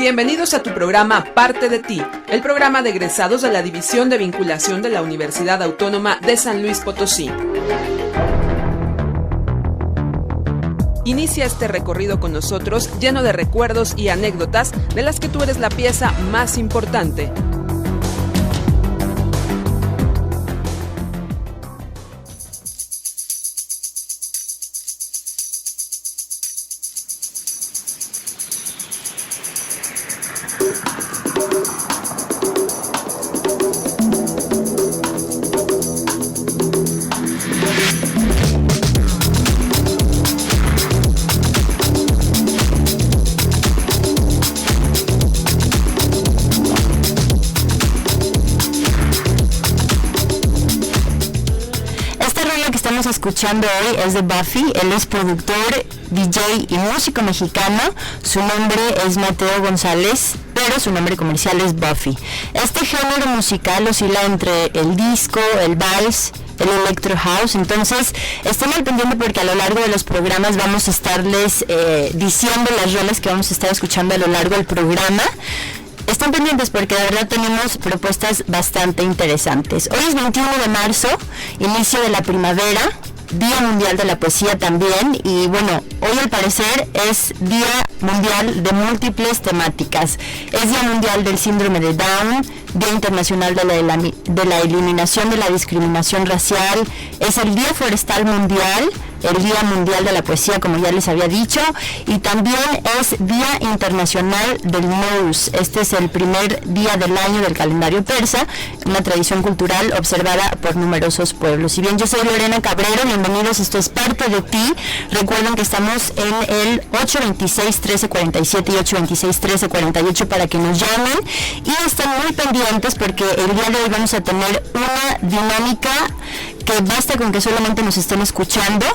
Bienvenidos a tu programa Parte de Ti, el programa de egresados de la División de Vinculación de la Universidad Autónoma de San Luis Potosí. Inicia este recorrido con nosotros lleno de recuerdos y anécdotas de las que tú eres la pieza más importante. Escuchando hoy es de Buffy. Él es productor, DJ y músico mexicano. Su nombre es Mateo González, pero su nombre comercial es Buffy. Este género musical oscila entre el disco, el vals, el electro house. Entonces estén al pendiente porque a lo largo de los programas vamos a estarles diciendo las rolas que vamos a estar escuchando a lo largo del programa. Están pendientes porque de verdad tenemos propuestas bastante interesantes. Hoy es 21 de marzo, inicio de la primavera, Día Mundial de la Poesía también, y bueno, hoy al parecer es Día Mundial de múltiples temáticas. Es Día Mundial del Síndrome de Down, Día Internacional de la Eliminación de la Discriminación Racial, es el Día Forestal Mundial, el Día Mundial de la Poesía, como ya les había dicho, y también es Día Internacional del Nowruz. Este es el primer día del año del calendario persa, una tradición cultural observada por numerosos pueblos. Si bien yo soy Lorena Cabrero, bienvenidos, esto es Parte de Ti. Recuerden que estamos en el 826-1347 y 826-1348 para que nos llamen y estén muy pendientes porque el día de hoy vamos a tener una dinámica que basta con que solamente nos estén escuchando.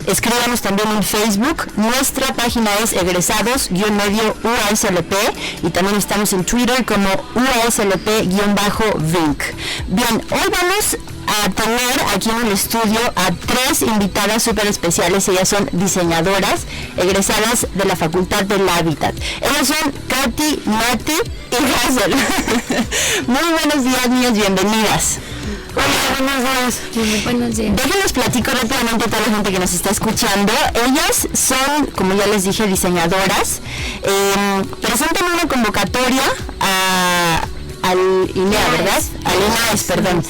Escríbanos también en Facebook. Nuestra página es egresados-UASLP y también estamos en Twitter como UASLP-Vinc. Bien, hoy vamos a tener aquí en el estudio a tres invitadas súper especiales. Ellas son diseñadoras egresadas de la Facultad del Hábitat. Ellas son Katy, Nati y Hazel. Muy buenos días, niñas, bienvenidas. Hola, buenos días. Déjenles platico rápidamente a toda la gente que nos está escuchando. Ellas son, como ya les dije, diseñadoras. Presentan una convocatoria al INEA, ¿verdad? Al INAES, perdón.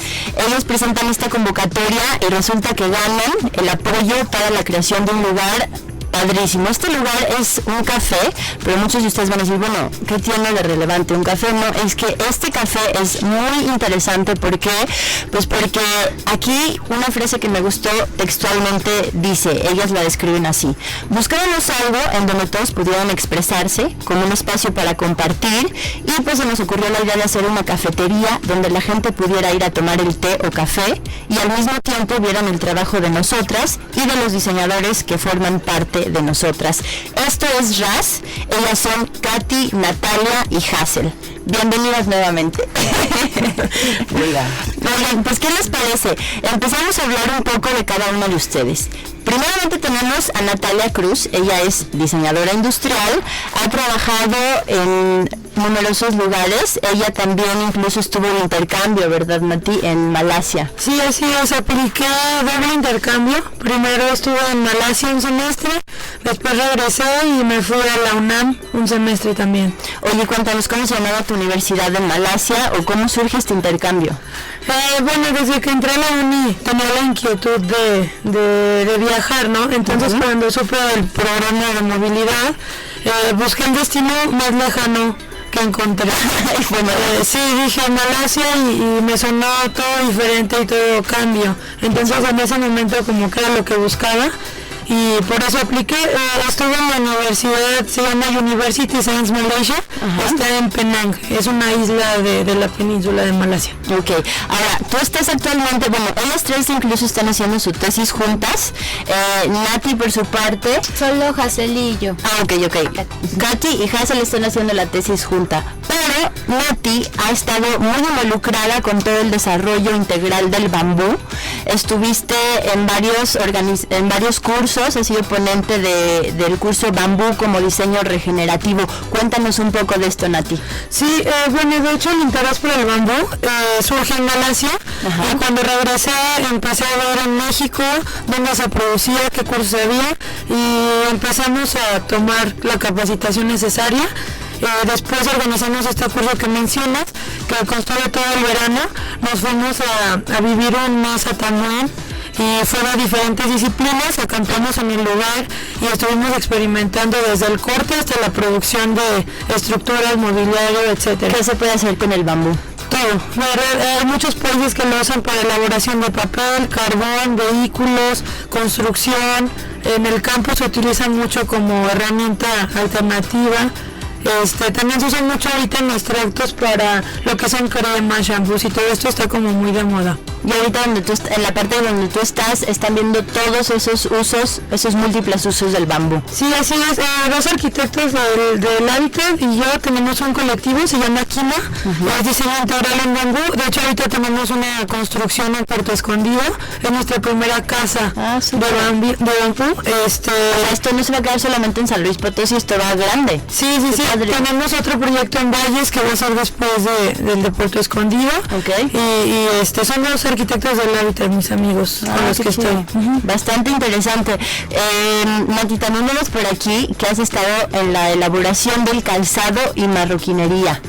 Ellos presentan esta convocatoria y resulta que ganan el apoyo para la creación de un lugar padrísimo. Este lugar es un café, pero muchos de ustedes van a decir, bueno, ¿qué tiene de relevante un café? No, es que este café es muy interesante. ¿Por qué? Pues porque aquí una frase que me gustó textualmente dice, ellas la describen así: buscábamos algo en donde todos pudieran expresarse, como un espacio para compartir, y pues se nos ocurrió la idea de hacer una cafetería donde la gente pudiera ir a tomar el té o café y al mismo tiempo vieran el trabajo de nosotras y de los diseñadores que forman parte de nosotras. Esto es RAS. Ellas son Katy, Natalia y Hazel. Bienvenidas nuevamente. Oigan, pues ¿qué les parece? Empezamos a hablar un poco de cada una de ustedes. Primeramente tenemos a Natalia Cruz. Ella es diseñadora industrial, ha trabajado en numerosos lugares. Ella también incluso estuvo en intercambio, ¿verdad, Nati? En Malasia. Sí, así es, apliqué doble intercambio. Primero estuve en Malasia un semestre, después regresé y me fui a la UNAM un semestre también. Oye, cuéntanos, ¿cómo se llamaba tu universidad en Malasia o cómo surge este intercambio? Bueno, desde que entré a la uni tenía la inquietud de viajar, ¿no? Entonces cuando supe el programa de movilidad, busqué el destino más lejano que encontré. Bueno, sí, dije Malasia y me sonó todo diferente y todo cambio. Entonces en ese momento como que era lo que buscaba y por eso apliqué. Estuve en la universidad, se llama University Science Malaysia. Está en Penang, es una isla de la península de Malasia. Ok, ahora, tú estás actualmente, bueno, ellas tres incluso están haciendo su tesis juntas. Nati por su parte. Solo Hazel y yo. Ah, ok. Katy y Hazel están haciendo la tesis junta. Pero Nati ha estado muy involucrada con todo el desarrollo integral del bambú. Estuviste en varios cursos, has sido ponente del curso Bambú como diseño regenerativo. Cuéntanos un poco de esto, Nati. Sí, bueno, de hecho el interés por el bambú surge en Malasia. Ajá. Y cuando regresé empecé a ver en México dónde se producía, qué cursos había, y empezamos a tomar la capacitación necesaria. Después organizamos este curso que mencionas, que constó de todo el verano. Nos fuimos a vivir un mes a Tamuín y fueron diferentes disciplinas, acampamos en el lugar y estuvimos experimentando desde el corte hasta la producción de estructuras, mobiliario, etcétera. ¿Qué se puede hacer con el bambú? Todo. Hay muchos países que lo usan para elaboración de papel, carbón, vehículos, construcción. En el campo se utiliza mucho como herramienta alternativa. También se usan mucho ahorita en extractos para lo que son cremas, shampoos y todo esto está como muy de moda. Y ahorita en la parte donde tú estás, están viendo todos esos usos, esos múltiples usos del bambú. Sí, así es. Dos arquitectos del Hábitat y yo tenemos un colectivo, se llama Quina, es diseño integral en bambú. De hecho, ahorita tenemos una construcción en Puerto Escondido, es nuestra primera casa de bambú. Esto no se va a quedar solamente en San Luis Potosí, esto va grande. Sí. Tenemos otro proyecto en Valles que va a ser después del de Puerto Escondido. Okay. Y son los arquitectos del Hábitat, mis amigos, con los que estoy. Bastante interesante. Nati, también vemos por aquí que has estado en la elaboración del calzado y marroquinería.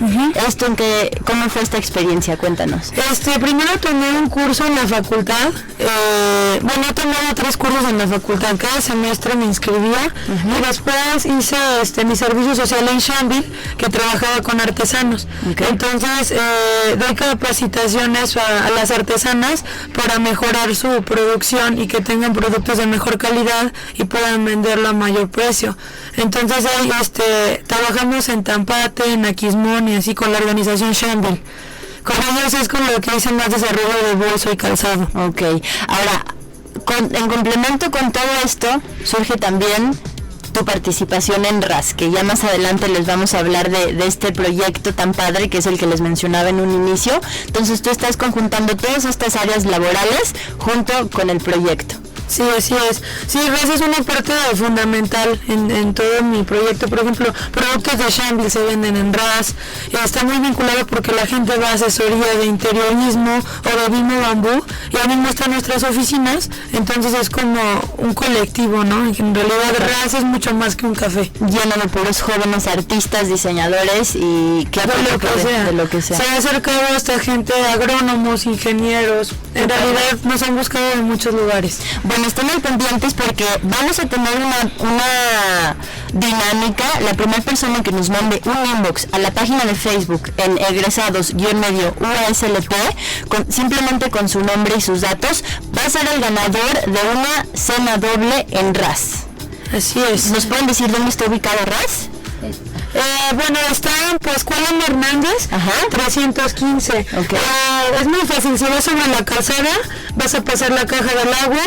¿Cómo fue esta experiencia? Cuéntanos. Primero tomé un curso en la facultad. He tomado 3 cursos en la facultad. Cada semestre me inscribía y después hice mi servicio social en Shambil, que trabajaba con artesanos. Okay. Entonces doy capacitaciones a las artesanas para mejorar su producción y que tengan productos de mejor calidad y puedan venderlo a mayor precio. Entonces ahí trabajamos en Tampate, en Aquismón y así con la organización Shambil. Con ellos es con lo que hice más desarrollo de bolso y calzado. Ok, ahora en complemento con todo esto surge también tu participación en RAS, que ya más adelante les vamos a hablar de este proyecto tan padre que es el que les mencionaba en un inicio. Entonces tú estás conjuntando todas estas áreas laborales junto con el proyecto. Sí, así es. Sí, RAS es una parte fundamental en todo mi proyecto. Por ejemplo, productos de Shambil se venden en RAS. Está muy vinculado porque la gente va a asesoría de interiorismo o de Vimo Bambú y ahora mismo están nuestras oficinas. Entonces es como un colectivo, ¿no? En realidad RAS es mucho más que un café. Lleno de puros jóvenes artistas, diseñadores y de lo que sea. Se ha acercado a esta gente, agrónomos, ingenieros. En realidad nos han buscado en muchos lugares. Bueno, estén muy pendientes porque vamos a tener una dinámica. La primera persona que nos mande un inbox a la página de Facebook en egresados-UASLP, simplemente con su nombre y sus datos, va a ser el ganador de una cena doble en RAS. Así es. ¿Nos pueden decir dónde está ubicado RAS? Está en Pascual Hernández, 315. Okay. Es muy fácil, si vas sobre la calzada, vas a pasar la caja del agua,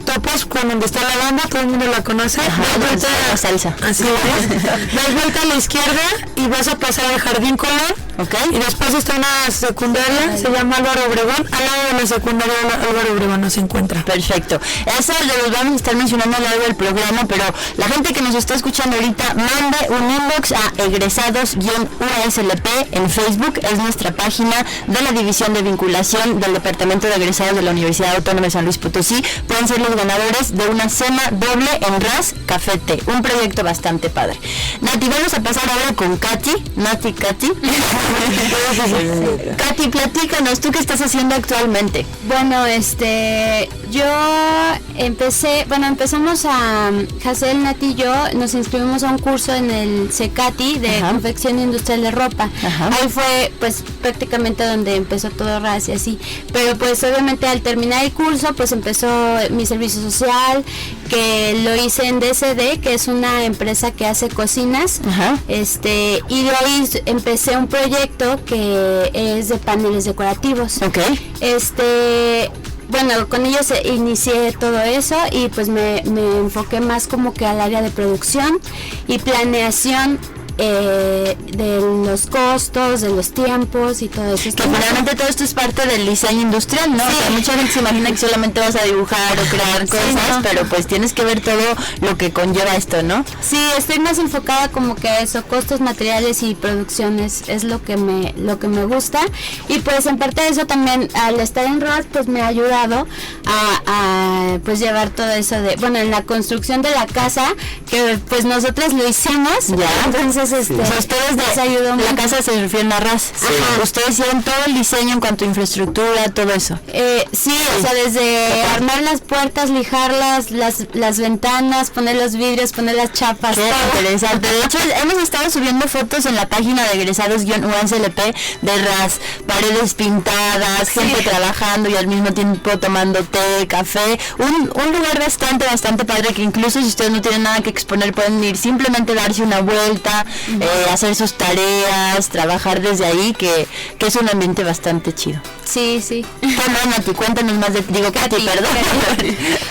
topas con donde está la banda, todo el mundo la conoce, das vuelta, la salsa. Así es, das vuelta a la izquierda y vas a pasar al Jardín Colón. Okay. Y después está una secundaria, se llama Álvaro Obregón, al lado de la secundaria Álvaro Obregón no se encuentra. Perfecto, eso lo vamos a estar mencionando a lo largo del programa, pero la gente que nos está escuchando ahorita, mande un inbox a egresados-UASLP en Facebook, es nuestra página de la División de Vinculación del Departamento de Egresados de la Universidad Autónoma de San Luis Potosí. Pueden ser los ganadores de una cena doble en RAS Café Té, un proyecto bastante padre. Nati, vamos a pasar ahora con Katy. Katy, platícanos, ¿tú qué estás haciendo actualmente? Bueno, empezamos a Hazel, Nati y yo, nos inscribimos a un curso en el CECATI de confección industrial de ropa. Ahí fue pues prácticamente donde empezó todo RAS y así, pero pues obviamente al terminar el curso pues empezó mi servicio social, que lo hice en DCD, que es una empresa que hace cocinas. Y de ahí empecé un proyecto que es de paneles decorativos. Bueno, con ellos inicié todo eso y pues me enfoqué más como que al área de producción y planeación de los costos, de los tiempos y todo eso. Que finalmente todo esto es parte del diseño industrial, ¿no? Sí. O sea, mucha gente se imagina que solamente vas a dibujar o crear cosas, ¿no? Pero pues tienes que ver todo lo que conlleva esto, ¿no? Sí, estoy más enfocada como que a eso, costos, materiales y producciones es lo que me gusta. Y pues en parte de eso también, al estar en RAS, pues me ha ayudado a pues llevar todo eso de, bueno, en la construcción de la casa, que pues nosotras lo hicimos, ya. Entonces o sea, ustedes nos ayudó mucho. La casa se refiere a RAS. Sí. Ustedes hicieron todo el diseño en cuanto a infraestructura, todo eso. Sí, o sea, desde armar las puertas, lijarlas, las ventanas, poner los vidrios, poner las chapas. Qué interesante. De hecho, hemos estado subiendo fotos en la página de egresados-UNCLP de RAS, paredes pintadas, gente trabajando y al mismo tiempo tomando té, café, un lugar bastante padre, que incluso si ustedes no tienen nada que exponer pueden ir simplemente darse una vuelta, hacer sus tareas, trabajar desde ahí, que es un ambiente bastante chido. Sí. Bueno, Nati, cuéntanos más de, Katy, perdón.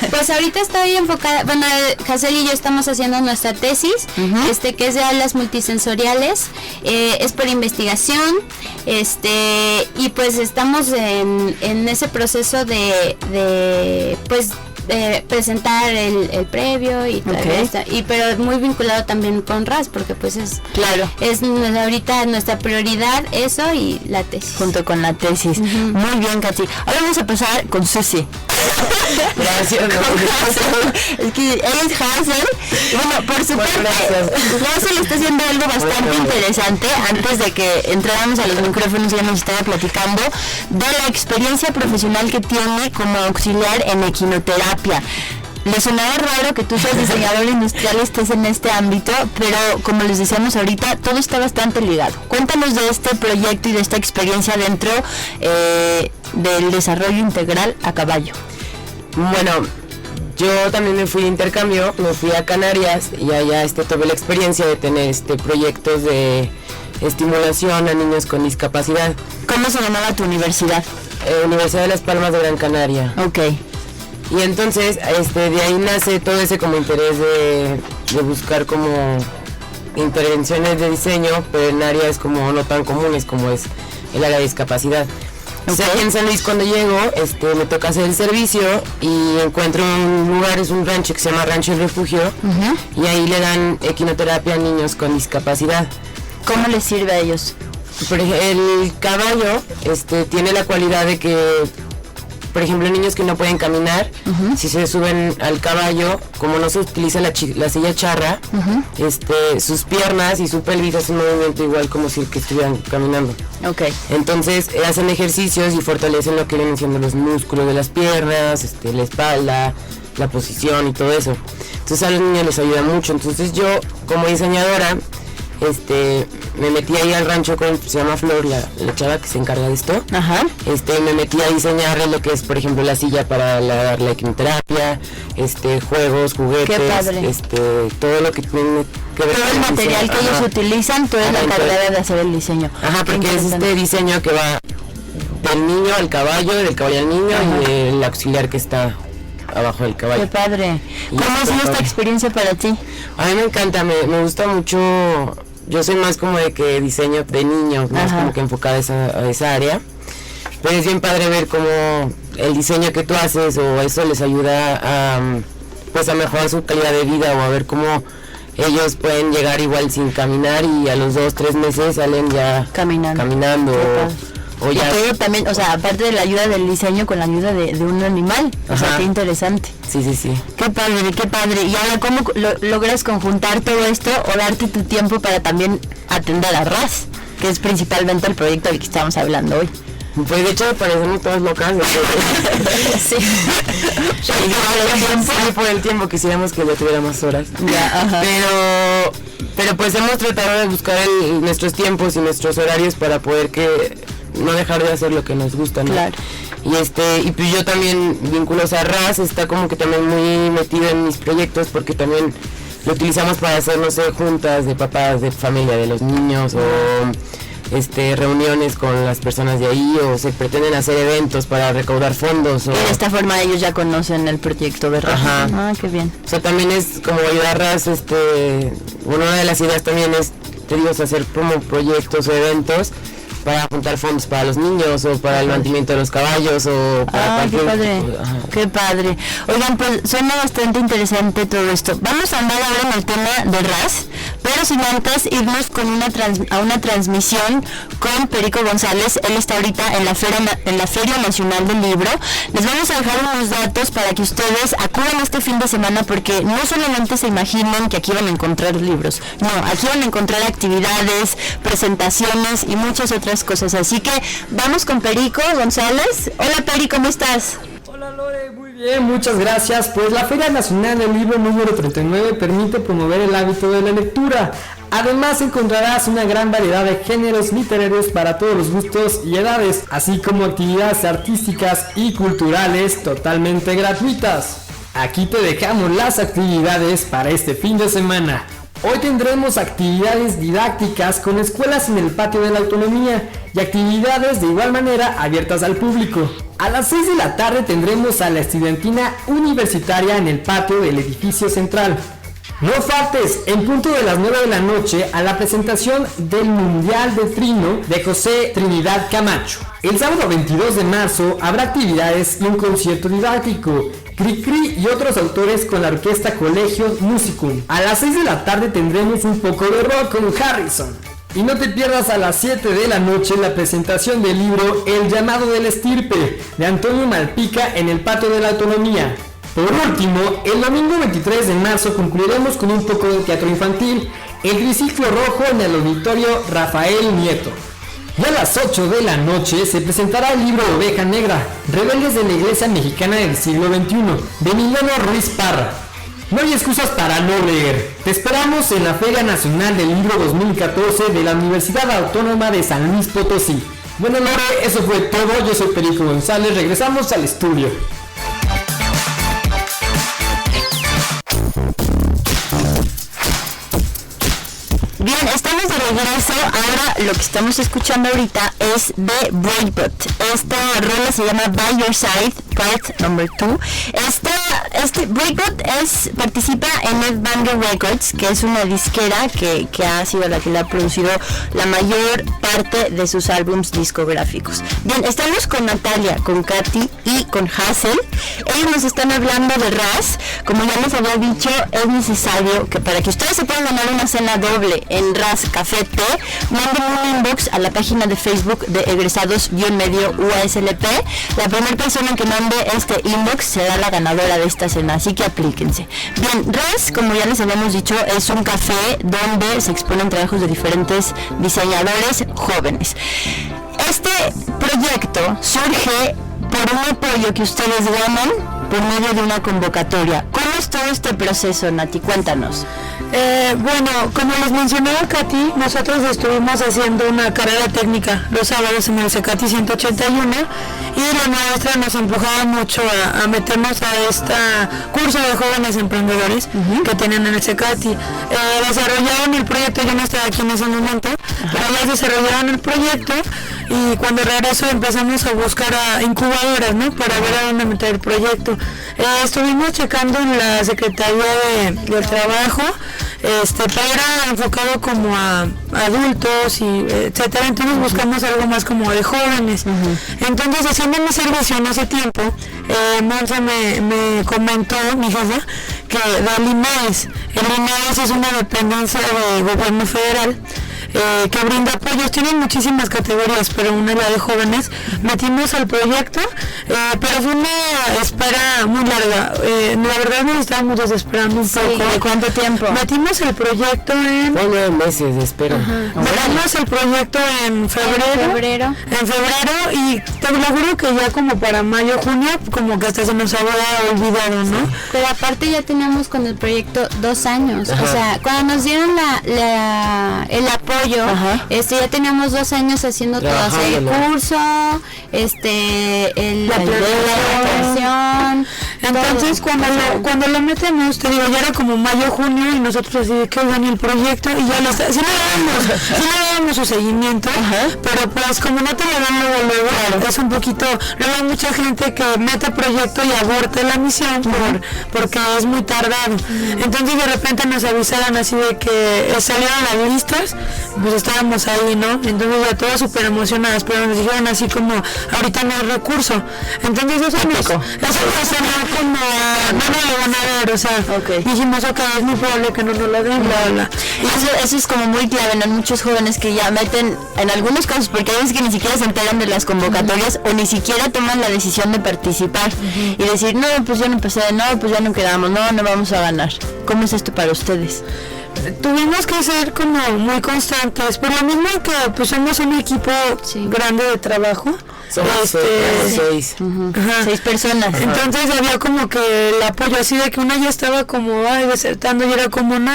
Pues ahorita estoy enfocada, bueno, Hazel y yo estamos haciendo nuestra tesis, que es de aulas multisensoriales, es por investigación, y pues estamos en ese proceso de pues presentar el previo y todo esto, pero muy vinculado también con RAS, porque pues es ahorita nuestra prioridad eso y la tesis. Junto con la tesis. Muy bien, Katy. Ahora vamos a pasar con Susi. Gracias. Es que ella es Hazel. Bueno, por su parte, Hazel está haciendo algo bastante interesante. Antes de que entráramos a los micrófonos, ya nos estaba platicando de la experiencia profesional que tiene como auxiliar en equinoterapia. Le sonaba raro que tú seas diseñador industrial y estés en este ámbito, pero como les decíamos ahorita, todo está bastante ligado. Cuéntanos de este proyecto y de esta experiencia dentro del desarrollo integral a caballo. Bueno, yo también me fui de intercambio, me fui a Canarias y allá tuve la experiencia de tener proyectos de estimulación a niños con discapacidad. ¿Cómo se llamaba tu universidad? Universidad de Las Palmas de Gran Canaria. Ok. Y entonces de ahí nace todo ese como interés de buscar como intervenciones de diseño, pero en áreas como no tan comunes como es el área de discapacidad. O sea, aquí en San Luis cuando llego, me toca hacer el servicio y encuentro un lugar, es un rancho que se llama Rancho El Refugio, y ahí le dan equinoterapia a niños con discapacidad. ¿Cómo les sirve a ellos? Por ejemplo, el caballo tiene la cualidad de que, por ejemplo, niños que no pueden caminar, si se suben al caballo, como no se utiliza la silla charra, sus piernas y su pelvis hacen un movimiento igual como si que estuvieran caminando. Okay. Entonces hacen ejercicios y fortalecen lo que vienen siendo los músculos de las piernas, la espalda, la posición y todo eso. Entonces a los niños les ayuda mucho. Entonces yo, como diseñadora, me metí ahí al rancho se llama Flor, la chava que se encarga de esto. Me metí a diseñar lo que es, por ejemplo, la silla para dar la equinoterapia, juegos, juguetes, todo lo que tiene que ver todo el material que ellos utilizan, tú eres la encargada de hacer el diseño. Porque es diseño que va del niño al caballo, del caballo al niño y el auxiliar que está abajo del caballo. Qué padre. ¿Cómo ha sido esta experiencia para ti? A mí me encanta, me gusta mucho. Yo soy más como de que diseño de niños, más como que enfocada a esa área. Pero es bien padre ver cómo el diseño que tú haces o eso les ayuda a mejorar su calidad de vida, o a ver cómo ellos pueden llegar igual sin caminar y a los 2-3 meses salen ya caminando. O ya. Y todo también, o sea, aparte de la ayuda del diseño, con la ayuda de un animal. O sea, qué interesante. Sí. Qué padre. Y ahora, ¿cómo logras conjuntar todo esto o darte tu tiempo para también atender a RAS, que es principalmente el proyecto del que estamos hablando hoy? Pues de hecho parecemos todas locas. Sí. Por el tiempo quisiéramos que ya tuviera más horas. Pero pues hemos tratado de buscar nuestros tiempos y nuestros horarios para poder no dejar de hacer lo que nos gusta, ¿no? Claro. Y pues yo también, vinculos a RAS, está como que también muy metido en mis proyectos, porque también lo utilizamos para hacer, no sé, juntas de papás, de familia, de los niños, o reuniones con las personas de ahí, o se pretenden hacer eventos para recaudar fondos. Y de esta forma ellos ya conocen el proyecto de RAS. Qué bien. O sea, también es como ayudar a RAS, una de las ideas también es te digo, hacer como proyectos o eventos para juntar fondos para los niños o para el mantenimiento de los caballos o para qué padre, qué padre. Oigan, pues suena bastante interesante todo esto. Vamos a andar ahora en el tema de RAS, pero sin antes irnos con una transmisión con Perico González. Él está ahorita en la Feria Nacional del Libro. Les vamos a dejar unos datos para que ustedes acudan este fin de semana, porque no solamente se imaginen que aquí van a encontrar libros, no, aquí van a encontrar actividades, presentaciones y muchas otras cosas. Así que vamos con Perico González. Hola Peri, ¿cómo estás? Hola Lore, muy bien, muchas gracias. Pues la Feria Nacional del Libro número 39 permite promover el hábito de la lectura. Además encontrarás una gran variedad de géneros literarios para todos los gustos y edades, así como actividades artísticas y culturales totalmente gratuitas. Aquí te dejamos las actividades para este fin de semana. Hoy tendremos actividades didácticas con escuelas en el patio de la Autonomía y actividades de igual manera abiertas al público. A las 6 de la tarde tendremos a la estudiantina universitaria en el patio del edificio central. No faltes en punto de las 9 de la noche a la presentación del Mundial de Trino de José Trinidad Camacho. El sábado 22 de marzo habrá actividades y un concierto didáctico. Cricri y otros autores con la orquesta Colegio Musicum. A las 6 de la tarde tendremos un poco de rock con Harrison. Y no te pierdas a las 7 de la noche la presentación del libro El llamado del estirpe de Antonio Malpica en el patio de la Autonomía. Por último, el domingo 23 de marzo concluiremos con un poco de teatro infantil, El Triciclo Rojo en el auditorio Rafael Nieto. Y a las 8 de la noche se presentará el libro Oveja Negra, Rebeldes de la Iglesia Mexicana del siglo XXI, de Emiliano Ruiz Parra. No hay excusas para no leer. Te esperamos en la Feria Nacional del Libro 2014 de la Universidad Autónoma de San Luis Potosí. Bueno, Lore, eso fue todo. Yo soy Perico González. Regresamos al estudio. Bien, estamos de regreso. Ahora lo que estamos escuchando ahorita es de Breakbot. Esta rola se llama By Your Side, Part Number 2. Este Breakbot participa en Headbanger Records, que es una disquera que ha sido la que le ha producido la mayor parte de sus álbumes discográficos. Bien, estamos con Natalia, con Katy y con Hazel. Ellos nos están hablando de RAS. Como ya les había dicho, es necesario que para que ustedes se puedan ganar una cena doble en RAS Café Té, manden un inbox a la página de Facebook de egresados-medio UASLP. La primera persona que mande este inbox será la ganadora de esta cena, así que aplíquense. Bien, RAS, como ya les habíamos dicho, es un café donde se exponen trabajos de diferentes diseñadores jóvenes. Este proyecto surge por un apoyo que ustedes ganan por medio de una convocatoria. ¿Cómo es todo este proceso, Nati? Cuéntanos. Bueno, como les mencionaba Katy, nosotros estuvimos haciendo una carrera técnica los sábados en el CECATI 181 y la maestra nos empujaba mucho a meternos a este curso de jóvenes emprendedores que tienen en el CECATI. Desarrollaron el proyecto, yo no estaba aquí en ese momento, pero ellas desarrollaron el proyecto y cuando regreso empezamos a buscar a incubadoras, ¿no? Para ver a dónde meter el proyecto. Estuvimos checando en la Secretaría del Trabajo, pero era enfocado como a adultos y etcétera, entonces buscamos algo más como de jóvenes. Entonces, haciendo mi servicio en ese tiempo, Monza me comentó, mi jefa, que del IMES. El IMES es una dependencia del gobierno federal que brinda apoyos, tienen muchísimas categorías, pero una es la de jóvenes. Metimos al proyecto, pero fue una espera muy larga. La verdad nos estábamos desesperando un poco. ¿De cuánto tiempo? Metimos el proyecto en... 9 meses de espera. Metimos el proyecto en febrero. En febrero y te lo juro que ya como para mayo, junio, como que hasta se nos había olvidado, ¿no? Pero aparte ya teníamos con el proyecto 2 años. O sea, cuando nos dieron el apoyo, ya teníamos 2 años haciendo todo, o sea, el curso, la planeación. Entonces cuando lo metemos, te digo, ya era como mayo, junio y nosotros así de que oigan el proyecto y ya lo está, sí lo dábamos su seguimiento, pero pues como no te lo dan luego, es un poquito, luego hay mucha gente que mete proyecto y aborta la misión porque es muy tardado. Entonces de repente nos avisaron así de que salieron las listas, pues estábamos ahí, ¿no? Entonces ya todas súper emocionadas, pero nos dijeron así como, ahorita no hay recurso. Entonces eso nos sonó como, no lo van a ver, o sea, dijimos, ok, es muy probable que no nos lo den, bla, bla. Y eso es como muy clave, ¿no? Muchos jóvenes que ya meten, en algunos casos, porque hay veces que ni siquiera se enteran de las convocatorias o ni siquiera toman la decisión de participar y decir, no, pues yo no empecé, no, pues ya no quedamos, no vamos a ganar. ¿Cómo es esto para ustedes? Tuvimos que ser como muy constantes, por lo mismo que pues somos un equipo grande de trabajo. Somos 6. 6 personas. Entonces había como que el apoyo así de que una ya estaba como desertando y era como no,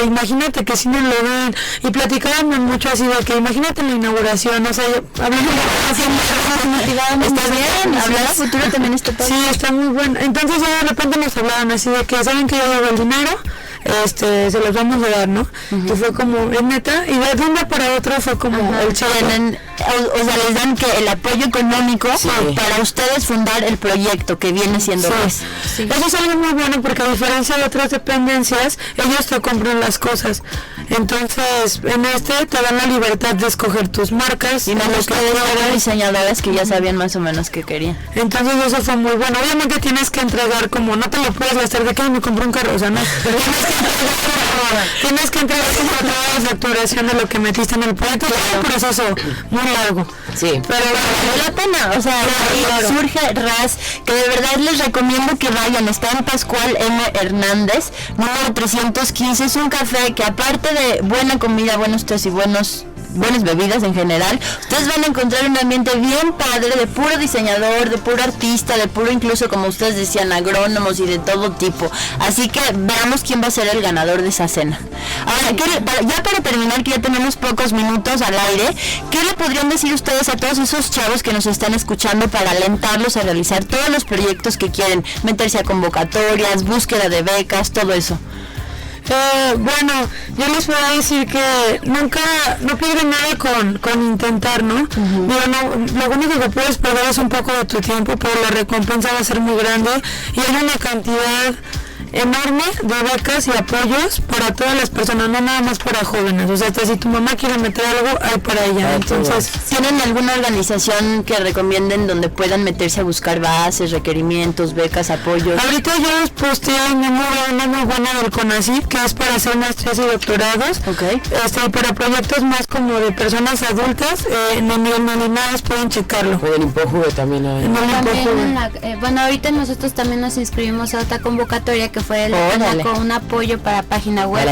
imagínate que si no lo ven, y platicábamos mucho así de que imagínate la inauguración, o sea, hablando de ¿Está bien? ¿Hablar a futuro también está padre? Sí, está muy bueno. Entonces ya de repente nos hablaban así de que saben que yo llevo el dinero, se los vamos a dar, ¿no? Y fue como, es neta, y de una para otra fue como el chalen. O sea, les dan que el apoyo económico para ustedes fundar el proyecto que viene siendo RAS. Eso es algo muy bueno porque a diferencia de otras dependencias, ellos te compran las cosas. Entonces, en te dan la libertad de escoger tus marcas. Y no los que eran diseñadoras que ya sabían más o menos qué querían. Entonces eso fue muy bueno. Obviamente tienes que entregar como, no te lo puedes gastar de que me compré un carro, o sea, no. Tienes que entregar como toda la facturación de lo que metiste en el proyecto. Es un proceso muy largo. Sí. Pero vale la pena, o sea, surge RAS, que de verdad les recomiendo que vayan. Está en Pascual M. Hernández, número 315. Es un café que aparte de buena comida, buenos tés y buenas bebidas en general, ustedes van a encontrar un ambiente bien padre, de puro diseñador, de puro artista, de puro incluso, como ustedes decían, agrónomos y de todo tipo. Así que veamos quién va a ser el ganador de esa cena. Ahora, ya para terminar, que ya tenemos pocos minutos al aire, ¿qué le podrían decir ustedes a todos esos chavos que nos están escuchando para alentarlos a realizar todos los proyectos que quieren, meterse a convocatorias, búsqueda de becas, todo eso? Bueno, yo les puedo decir que no pierden nada con intentar, ¿no? Lo único que puedes perder es un poco de tu tiempo, pero la recompensa va a ser muy grande y hay una cantidad enorme de becas y apoyos para todas las personas, no nada más para jóvenes. O sea, hasta si tu mamá quiere meter algo, hay para ella. Entonces, ¿tienen alguna organización que recomienden donde puedan meterse a buscar bases, requerimientos, becas, apoyos? Ahorita yo les posteo una muy buena del CONACYT, que es para hacer maestrías y doctorados. Para proyectos más como de personas adultas, en Nominadas pueden checarlo. O en Impojuve también hay. Bueno, ahorita nosotros también nos inscribimos a otra convocatoria que fue con un apoyo para página web.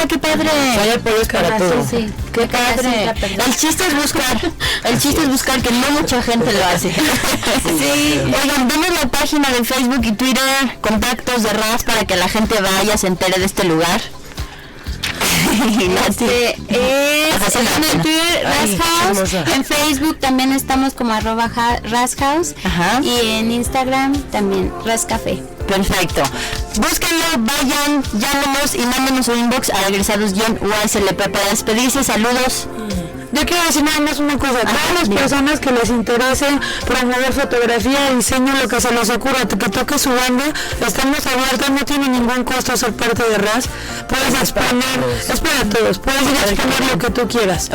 ¡Qué padre! Hay apoyos para todo. Sí. ¡Qué padre! El chiste es buscar que no mucha gente lo hace. Sí. Oigan, denos la página de Facebook y Twitter, contactos de RAS para que la gente vaya, se entere de este lugar. En Twitter, RAS House. En Facebook también estamos como @RAS House. Y en Instagram también RAS Café. Perfecto. Búsquenlo, vayan, llámenos y mándenos un inbox a egresados-UASLP para despedirse. Saludos. Yo quiero decir nada más una cosa, todas las personas que les interese promover fotografía, diseño, lo que se les ocurra, que toque su banda, estamos abiertos, no tiene ningún costo ser parte de RAS, puedes exponer, es para todos, puedes ir a exponer lo que tú quieras.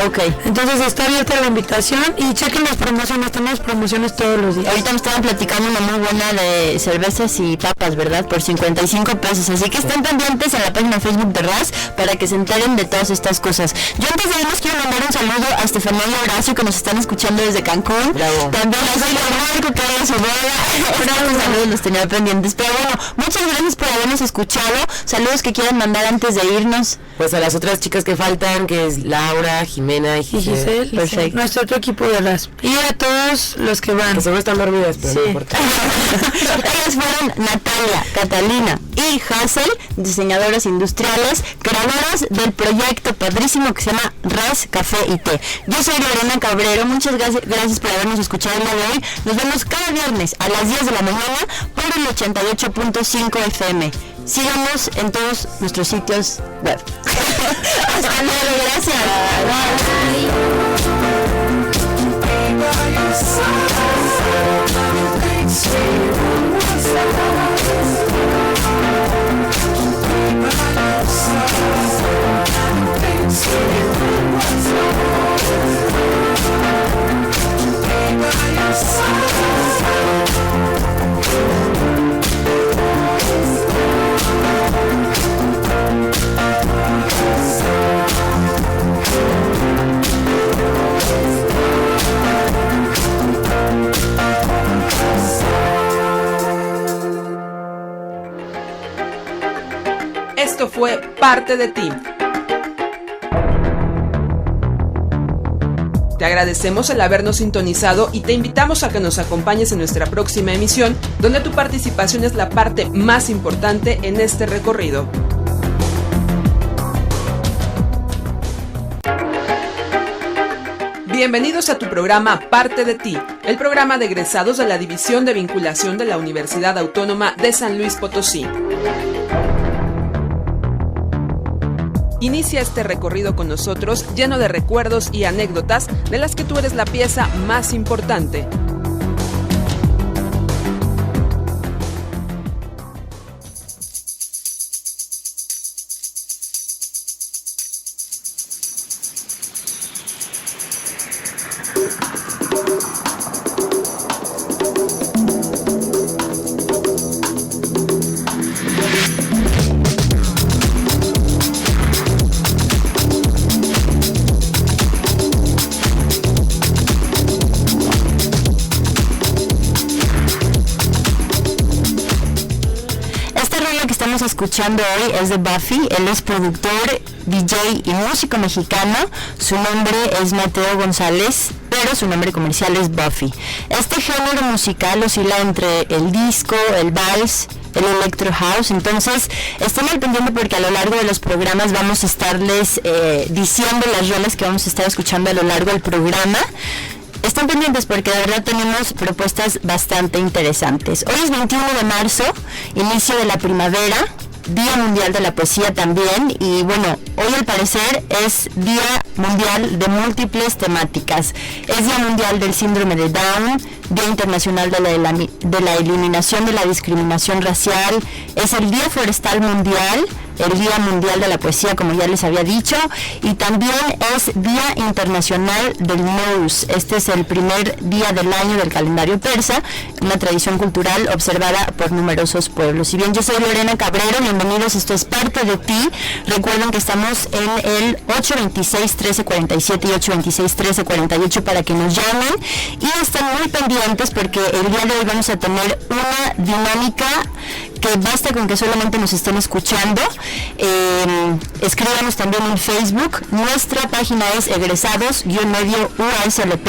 Entonces está abierta la invitación y chequen las promociones, tenemos promociones todos los días. Ahorita me estaban platicando una muy buena de cervezas y papas, ¿verdad? Por 55 pesos, así que estén pendientes en la página de Facebook de RAS para que se enteren de todas estas cosas. Yo antes de irnos quiero mandar un saludo a Estefanía y Horacio, que nos están escuchando desde Cancún. Bravo. También a Soy Marco, que era su boda. Saludos, los tenía pendientes. Pero bueno, muchas gracias por habernos escuchado. Saludos que quieran mandar antes de irnos. Pues a las otras chicas que faltan, que es Laura, Jimena y Giselle. Perfecto. Nuestro otro equipo de RAS. Y a todos los que van. Que seguro están dormidas, pero no importa. Ellas fueron Natalia, Catalina y Hazel, diseñadoras industriales, creadoras del proyecto padrísimo que se llama RAS Café y Té. Yo soy Lorena Cabrero, muchas gracias por habernos escuchado el día de hoy. Nos vemos cada viernes a las 10 de la mañana por el 88.5 FM. Síganos en todos nuestros sitios web. Hasta luego, gracias. parte de ti. Te agradecemos el habernos sintonizado y te invitamos a que nos acompañes en nuestra próxima emisión, donde tu participación es la parte más importante en este recorrido. Bienvenidos a tu programa Parte de ti, el programa de egresados de la División de Vinculación de la Universidad Autónoma de San Luis Potosí. Inicia este recorrido con nosotros lleno de recuerdos y anécdotas de las que tú eres la pieza más importante. Escuchando hoy es de Buffy. Él es productor, DJ y músico mexicano. Su nombre es Mateo González, pero su nombre comercial es Buffy. Este género musical oscila entre el disco, el vals, el electro house. Entonces estén al pendiente porque a lo largo de los programas vamos a estarles diciendo las rolas que vamos a estar escuchando a lo largo del programa. Están pendientes porque de verdad tenemos propuestas bastante interesantes. Hoy es 21 de marzo, inicio de la primavera, Día Mundial de la Poesía también, y bueno, hoy al parecer es Día Mundial de múltiples temáticas. Es Día Mundial del Síndrome de Down, Día Internacional de la Eliminación de la Discriminación Racial, es el Día Forestal Mundial, el Día Mundial de la Poesía, como ya les había dicho, y también es Día Internacional del Nowruz. Este es el primer día del año del calendario persa, una tradición cultural observada por numerosos pueblos. Y bien, yo soy Lorena Cabrero, bienvenidos, esto es Parte de ti. Recuerden que estamos en el 826-1347 y 826-1348 para que nos llamen, y estén muy pendientes porque el día de hoy vamos a tener una dinámica que basta con que solamente nos estén escuchando. Escríbanos también en Facebook. Nuestra página es egresados-UASLP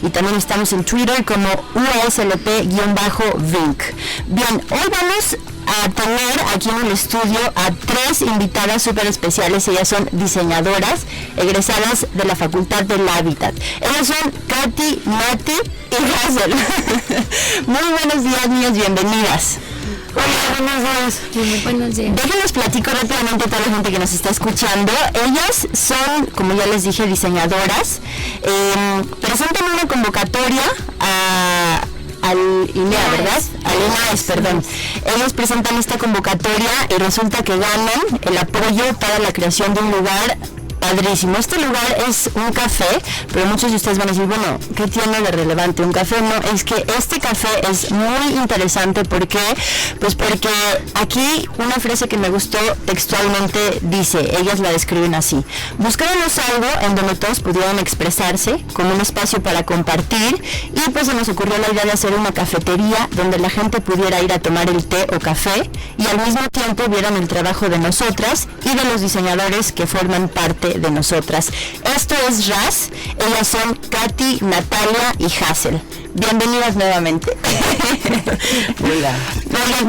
y también estamos en Twitter como UASLP-Vinc. Bien, hoy vamos a tener aquí en el estudio a 3 invitadas súper especiales. Ellas son diseñadoras egresadas de la Facultad del Hábitat. Ellas son Katy, Nati y Hazel. Muy buenos días, niñas, bienvenidas. Hola, buenos días. Buenos días. Déjenles platico rápidamente a toda la gente que nos está escuchando. Ellas son, como ya les dije, diseñadoras. Presentan una convocatoria al INEA, ¿verdad? Al INAES, perdón. Ellos presentan esta convocatoria y resulta que ganan el apoyo para la creación de un lugar padrísimo. Este lugar es un café, pero muchos de ustedes van a decir, bueno, ¿qué tiene de relevante un café? No, es que este café es muy interesante. ¿Por qué? Pues porque aquí una frase que me gustó textualmente dice, ellas la describen así: buscábamos algo en donde todos pudieran expresarse, como un espacio para compartir, y pues se nos ocurrió la idea de hacer una cafetería donde la gente pudiera ir a tomar el té o café y al mismo tiempo vieran el trabajo de nosotras y de los diseñadores que forman parte de nosotras. Esto es RAS. Ellas son Katy, Natalia y Hazel. Bienvenidas nuevamente. Oigan,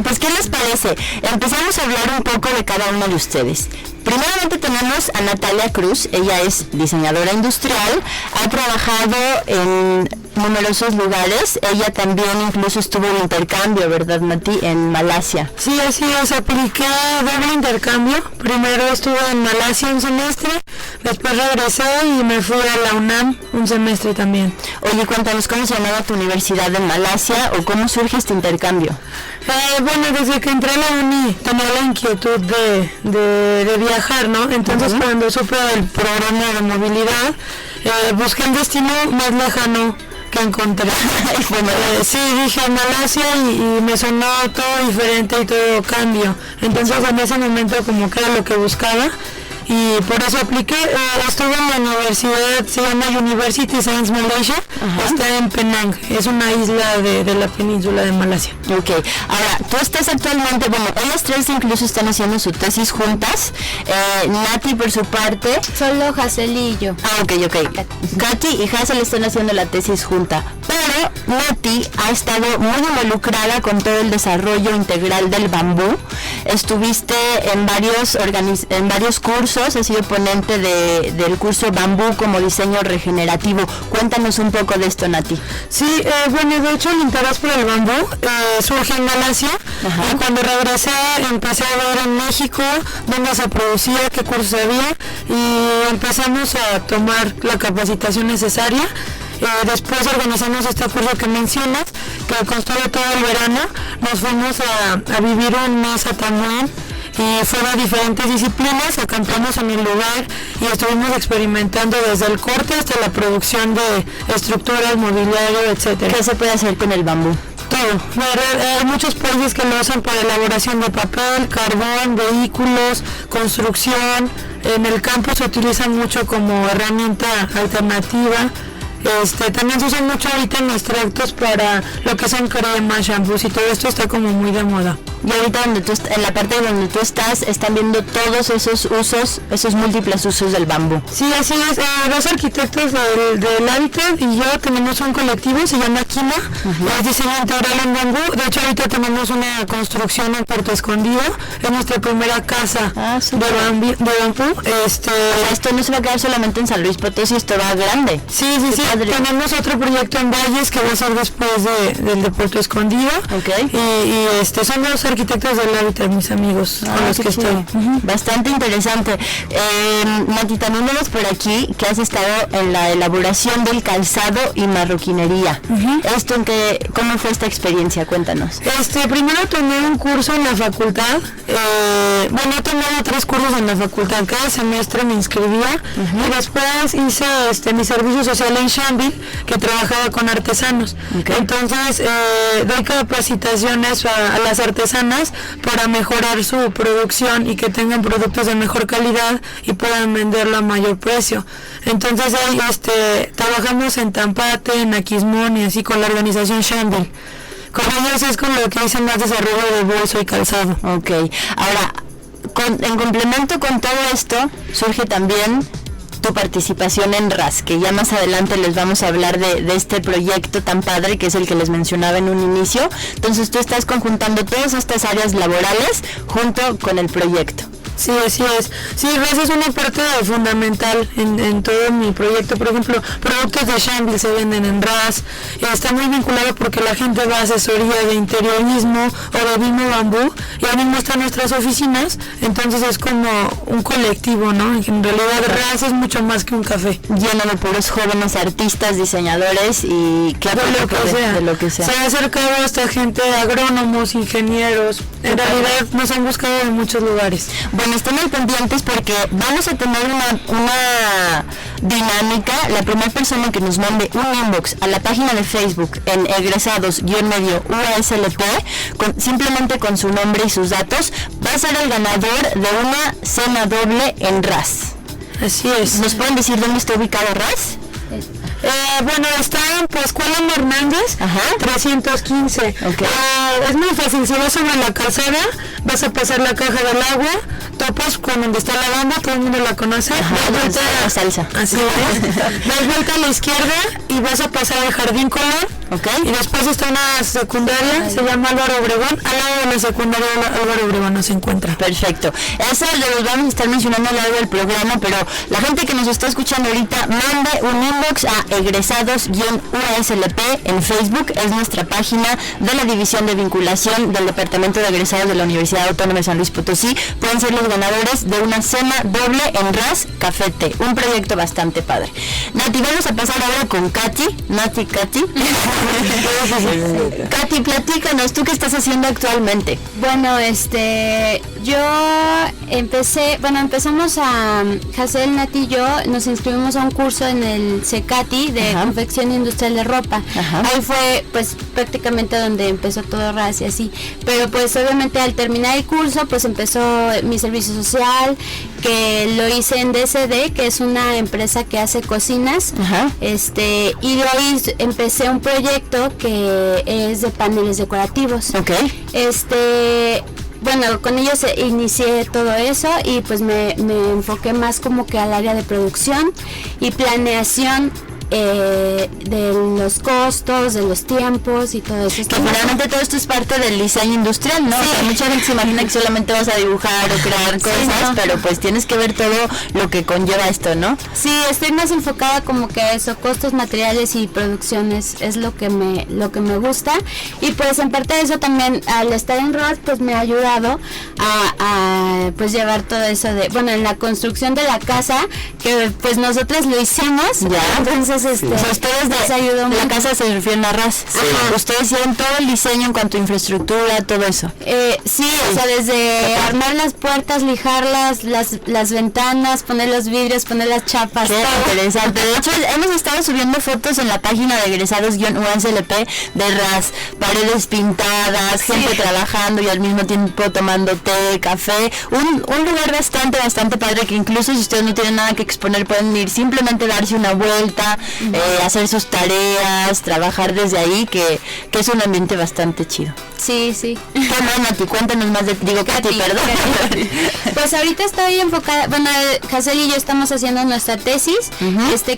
pues ¿qué les parece? Empezamos a hablar un poco de cada una de ustedes. Primeramente tenemos a Natalia Cruz. Ella es diseñadora industrial, ha trabajado en numerosos lugares. Ella también incluso estuvo en intercambio, ¿verdad, Nati? En Malasia. Sí, así es, apliqué doble intercambio. Primero estuve en Malasia un semestre, después regresé y me fui a la UNAM un semestre también. Oye, cuéntanos, ¿cómo se llamaba tu universidad en Malasia o cómo surge este intercambio? Bueno, desde que entré a la uni tenía la inquietud de viajar, ¿no? Entonces cuando supe el programa de movilidad, busqué el destino más lejano que encontré. Sí, dije Malasia y me sonó todo diferente y todo cambio. Entonces en ese momento como que era lo que buscaba y por eso apliqué. Estuve en la universidad, se llama University Science Malaysia, está en Penang, es una isla de la península de Malasia. Ok, ahora, tú estás actualmente, bueno, ellas tres incluso están haciendo su tesis juntas, Nati por su parte. Solo Hazel y yo. Ah, ok. Katy y Hazel están haciendo la tesis junta, pero Nati ha estado muy involucrada con todo el desarrollo integral del bambú. Estuviste en varios cursos, has sido ponente del curso Bambú como diseño regenerativo. Cuéntanos un poco de esto, Nati. Sí, bueno, de hecho el interés por el bambú surge en Malasia. Y cuando regresé empecé a ver en México dónde se producía, qué cursos había, y empezamos a tomar la capacitación necesaria. Después organizamos este curso que mencionas, que constó de todo el verano. Nos fuimos a vivir un mes a Tamuín y fueron diferentes disciplinas, acampamos en el lugar y estuvimos experimentando desde el corte hasta la producción de estructuras, mobiliario, etcétera. ¿Qué se puede hacer con el bambú? Todo. Hay muchos países que lo usan para elaboración de papel, carbón, vehículos, construcción. En el campo se utiliza mucho como herramienta alternativa. También se usan mucho ahorita en extractos para lo que son cremas, shampoos y todo esto está como muy de moda. Y ahorita en la parte donde tú estás, están viendo todos esos usos, esos múltiples usos del bambú. Sí, así es. Dos arquitectos del Hábitat y yo tenemos un colectivo, se llama Kima, es diseño integral en bambú. De hecho, ahorita tenemos una construcción en Puerto Escondido, es nuestra primera casa de bambú. Esto no se va a quedar solamente en San Luis Potosí, esto va grande. Sí. Tenemos otro proyecto en Valles que va a ser después del de Puerto Escondido. Okay. Y son los arquitectos del Hábitat, mis amigos, con los que estoy. Bastante interesante. Nati, también vemos por aquí que has estado en la elaboración del calzado y marroquinería. ¿Cómo fue esta experiencia? Cuéntanos. Primero tomé un curso en la facultad. He tomado 3 cursos en la facultad. Cada semestre me inscribía y después hice mi servicio social en Shanville, que trabajaba con artesanos. Entonces doy capacitaciones a las artesanas para mejorar su producción y que tengan productos de mejor calidad y puedan venderlo a mayor precio. Entonces ahí trabajamos en Tampate, en Aquismón y así con la organización Shanville. Con ellos es con lo que dicen más desarrollo de bolso y calzado. Ok, ahora en complemento con todo esto surge también tu participación en RAS, que ya más adelante les vamos a hablar de este proyecto tan padre que es el que les mencionaba en un inicio. Entonces tú estás conjuntando todas estas áreas laborales junto con el proyecto. Sí, así es. Sí, RAS es una parte fundamental en todo mi proyecto. Por ejemplo, productos de Shanville se venden en RAS. Está muy vinculado porque la gente va a asesoría de interiorismo o de Vimo Bambú y ahí mismo están nuestras oficinas. Entonces es como un colectivo, ¿no? En realidad RAS es mucho más que un café. Lleno de puros jóvenes artistas, diseñadores y de lo que sea. Se ha acercado a esta gente, agrónomos, ingenieros. En realidad nos han buscado en muchos lugares. Bueno, estén muy pendientes porque vamos a tener una dinámica. La primera persona que nos mande un inbox a la página de Facebook en egresados-UASLP, simplemente con su nombre y sus datos, va a ser el ganador de una cena doble en RAS. Así es. ¿Nos pueden decir dónde está ubicado RAS? Está en Pascual Hernández, 315. Es muy fácil, si vas sobre la calzada, vas a pasar la caja del agua, topas con donde está la banda, todo el mundo la conoce, la salsa. Así es. Das vuelta a la izquierda y vas a pasar al Jardín Colón. Y después está una secundaria, se llama Álvaro Obregón. Al lado de la secundaria Álvaro Obregón no se encuentra. Perfecto. Eso lo vamos a estar mencionando a lo largo del programa, pero la gente que nos está escuchando ahorita, mande un inbox a egresados-UASLP en Facebook. Es nuestra página de la División de Vinculación del Departamento de Egresados de la Universidad Autónoma de San Luis Potosí. Pueden ser los ganadores de una cena doble en RAS Café Té, un proyecto bastante padre. Nati, vamos a pasar ahora con Katy. Katy, platícanos, ¿tú qué estás haciendo actualmente? Bueno, yo empezamos Hazel, Nati y yo nos inscribimos a un curso en el CECATI de confección industrial de ropa. Ahí fue pues prácticamente donde empezó todo RAS y así, pero pues obviamente al terminar el curso pues empezó mi servicio social que lo hice en DCD, que es una empresa que hace cocinas. Ajá. Y de ahí empecé un proyecto que es de paneles decorativos. Ok. Bueno, con ellos inicié todo eso y pues me enfoqué más como que al área de producción y planeación de los costos, de los tiempos y todo eso. Que finalmente todo esto es parte del diseño industrial, ¿no? Sí. O sea, mucha gente se imagina que solamente vas a dibujar o crear cosas, ¿no? pero pues tienes que ver todo lo que conlleva esto, ¿no? Sí, estoy más enfocada como que a eso, costos, materiales y producciones es lo que me gusta. Y pues en parte de eso también al estar en ROS pues me ha ayudado a pues llevar todo eso de, bueno, en la construcción de la casa, que pues nosotros lo hicimos, ya. Entonces O sea, ustedes nos ayudó de mucho. la casa se refieren a RAS. Sí. Ustedes hicieron todo el diseño en cuanto a infraestructura, todo eso. Sí, o sea, desde armar las puertas, lijarlas, las ventanas, poner los vidrios, poner las chapas. Qué todo. interesante. De hecho, hemos estado subiendo fotos en la página de egresados-UNCLP de RAS, paredes pintadas, gente trabajando y al mismo tiempo tomando té, café. Un lugar bastante padre, que incluso si ustedes no tienen nada que exponer pueden ir simplemente darse una vuelta, hacer sus tareas, trabajar desde ahí, que es un ambiente bastante chido. Sí. ¿Qué más, Nati? Cuéntanos más de... Digo, Katy, perdón. Pues ahorita estoy enfocada, bueno, Hazel y yo estamos haciendo nuestra tesis,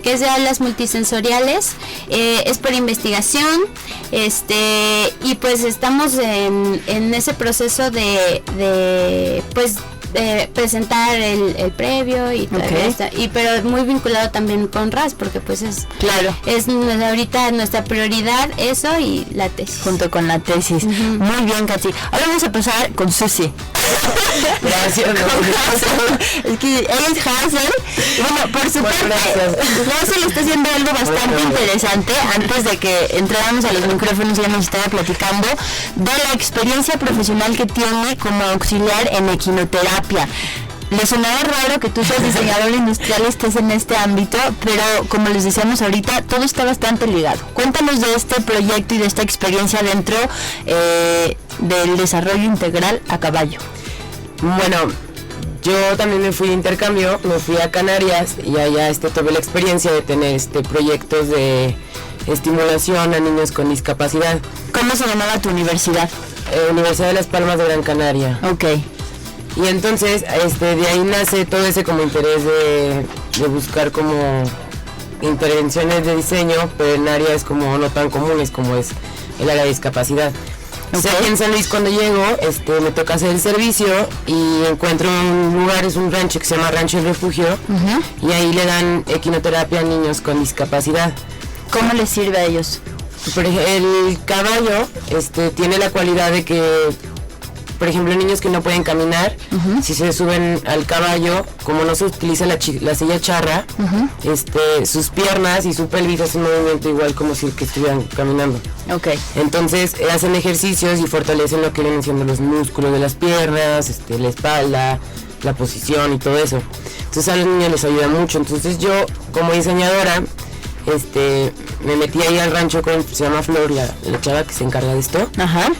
que es de aulas multisensoriales, es por investigación, y pues estamos en ese proceso de pues presentar el previo y todo esto, pero muy vinculado también con RAS, porque pues es ahorita nuestra prioridad eso y la tesis. Junto con la tesis. Muy bien, Katy. Ahora vamos a pasar con Susi. Gracias. Es que ella es Hazel. Bueno, por supuesto, Hazel está haciendo algo bastante interesante. Antes de que entráramos a los micrófonos, ya nos estaba platicando de la experiencia profesional que tiene como auxiliar en equinoterapia. Le sonaba raro que tú seas diseñador industrial, estés en este ámbito, pero como les decíamos ahorita, todo está bastante ligado. Cuéntanos de este proyecto y de esta experiencia dentro del desarrollo integral a caballo. Bueno, yo también me fui de intercambio, me fui a Canarias y allá tuve la experiencia de tener proyectos de estimulación a niños con discapacidad. ¿Cómo se llamaba tu universidad? Universidad de Las Palmas de Gran Canaria. Ok. Y entonces de ahí nace todo ese como interés de buscar como intervenciones de diseño, pero en áreas como no tan comunes como es el área de discapacidad. O sea, aquí en San Luis cuando llego, me toca hacer el servicio y encuentro un lugar, es un rancho que se llama Rancho El Refugio, y ahí le dan equinoterapia a niños con discapacidad. ¿Cómo les sirve a ellos? Por ejemplo, el caballo tiene la cualidad de que, por ejemplo, niños que no pueden caminar, si se suben al caballo, como no se utiliza la silla charra, sus piernas y su pelvis hacen un movimiento igual como si que estuvieran caminando. Okay. Entonces hacen ejercicios y fortalecen lo que vienen siendo los músculos de las piernas, la espalda, la posición y todo eso. Entonces a los niños les ayuda mucho. Entonces yo, como diseñadora, me metí ahí al rancho se llama Flor, la chava que se encarga de esto. Ajá.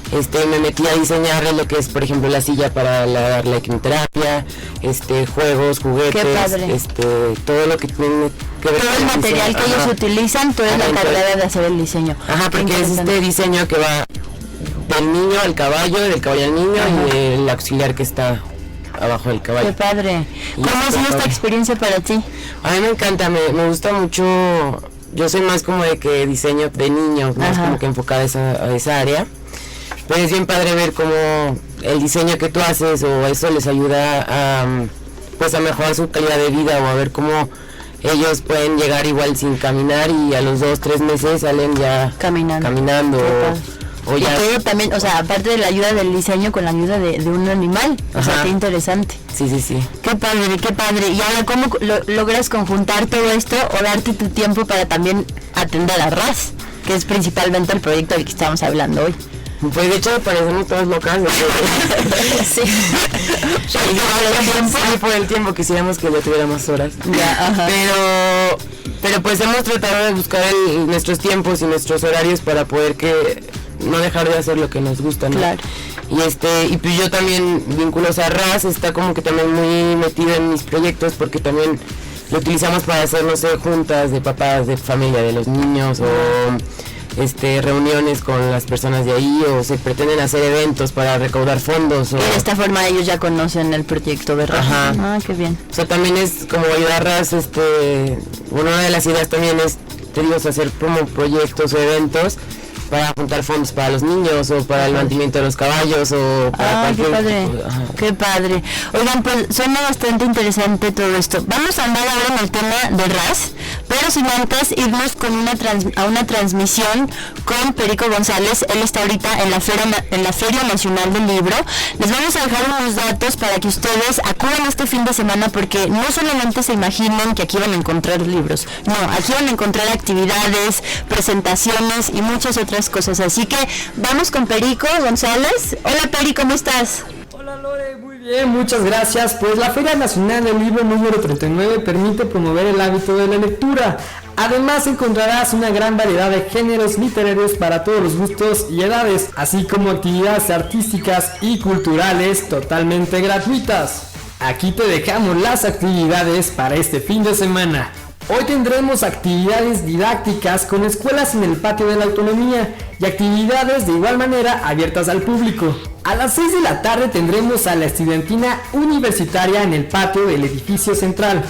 Me metí a diseñarle lo que es, por ejemplo, la silla para dar la equinoterapia, juegos, juguetes, todo lo que tiene que ver todo el material que ellos utilizan, tú eres la encargada de hacer el diseño. Ajá, porque es diseño que va del niño al caballo, del caballo al niño y del auxiliar que está abajo del caballo. Qué padre. ¿Cómo ha sido esta experiencia para ti? A mí me encanta, me gusta mucho. Yo soy más como de que diseño de niños, más como que enfocada a esa área. Pero es bien padre ver cómo el diseño que tú haces o eso les ayuda a mejorar su calidad de vida, o a ver cómo ellos pueden llegar igual sin caminar y a los 2-3 meses salen ya caminando. O y ya todo también, o sea, aparte de la ayuda del diseño, con la ayuda de un animal. O sea, qué interesante. Sí. Qué padre. Y ahora, ¿cómo logras conjuntar todo esto o darte tu tiempo para también atender a RAS, que es principalmente el proyecto del que estamos hablando hoy? Pues de hecho parecemos todos locas. Sí. Sí, por el tiempo quisiéramos que ya tuviera más horas. Ya, pero pues hemos tratado de buscar nuestros tiempos y nuestros horarios para poder no dejar de hacer lo que nos gusta, ¿no? Claro. Y pues yo también, vínculos a RAS, está como que también muy metido en mis proyectos, porque también lo utilizamos para hacer, no sé, juntas de papás, de familia, de los niños, o reuniones con las personas de ahí, o se pretenden hacer eventos para recaudar fondos. De esta forma ellos ya conocen el proyecto de RAS. Ajá. Ah, qué bien. O sea, también es como ayudar a RAS, una de las ideas también es, te digo, hacer como proyectos o eventos para juntar fondos para los niños, o para el mantenimiento de los caballos, o para qué padre, qué padre. Oigan, pues suena bastante interesante todo esto. Vamos a andar ahora en el tema de RAS, pero sin antes irnos con a una transmisión con Perico González. Él está ahorita en la Feria Nacional del Libro. Les vamos a dejar unos datos para que ustedes acudan este fin de semana, porque no solamente se imaginen que aquí van a encontrar libros, no, aquí van a encontrar actividades, presentaciones y muchas otras cosas. Así que vamos con Perico González. Hola Peri, ¿cómo estás? Hola Lore, muy bien, muchas gracias. Pues la Feria Nacional del Libro número 39 permite promover el hábito de la lectura. Además encontrarás una gran variedad de géneros literarios para todos los gustos y edades, así como actividades artísticas y culturales totalmente gratuitas. Aquí te dejamos las actividades para este fin de semana. Hoy tendremos actividades didácticas con escuelas en el Patio de la Autonomía y actividades de igual manera abiertas al público. A las 6 de la tarde tendremos a la estudiantina universitaria en el patio del edificio central.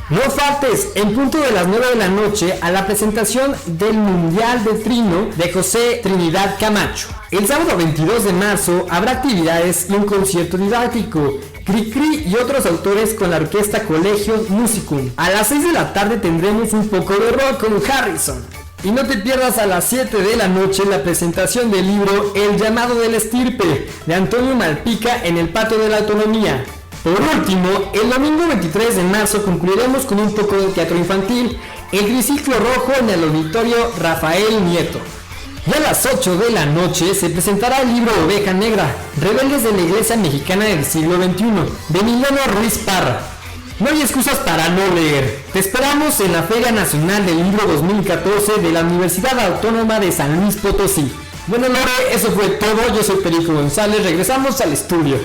No faltes en punto de las 9 de la noche a la presentación del Mundial de Trino de José Trinidad Camacho. El sábado 22 de marzo habrá actividades y un concierto didáctico. Cricri y otros autores con la orquesta Colegio Musicum. A las 6 de la tarde tendremos un poco de rock con Harrison. Y no te pierdas a las 7 de la noche la presentación del libro El llamado de la estirpe de Antonio Malpica en el Patio de la Autonomía. Por último, el domingo 23 de marzo concluiremos con un poco de teatro infantil, El Triciclo Rojo en el Auditorio Rafael Nieto. Y a las 8 de la noche se presentará el libro Oveja Negra, Rebeldes de la Iglesia Mexicana del siglo XXI, de Emiliano Ruiz Parra. No hay excusas para no leer. Te esperamos en la Feria Nacional del Libro 2014 de la Universidad Autónoma de San Luis Potosí. Bueno Lore, eso fue todo. Yo soy Perico González. Regresamos al estudio.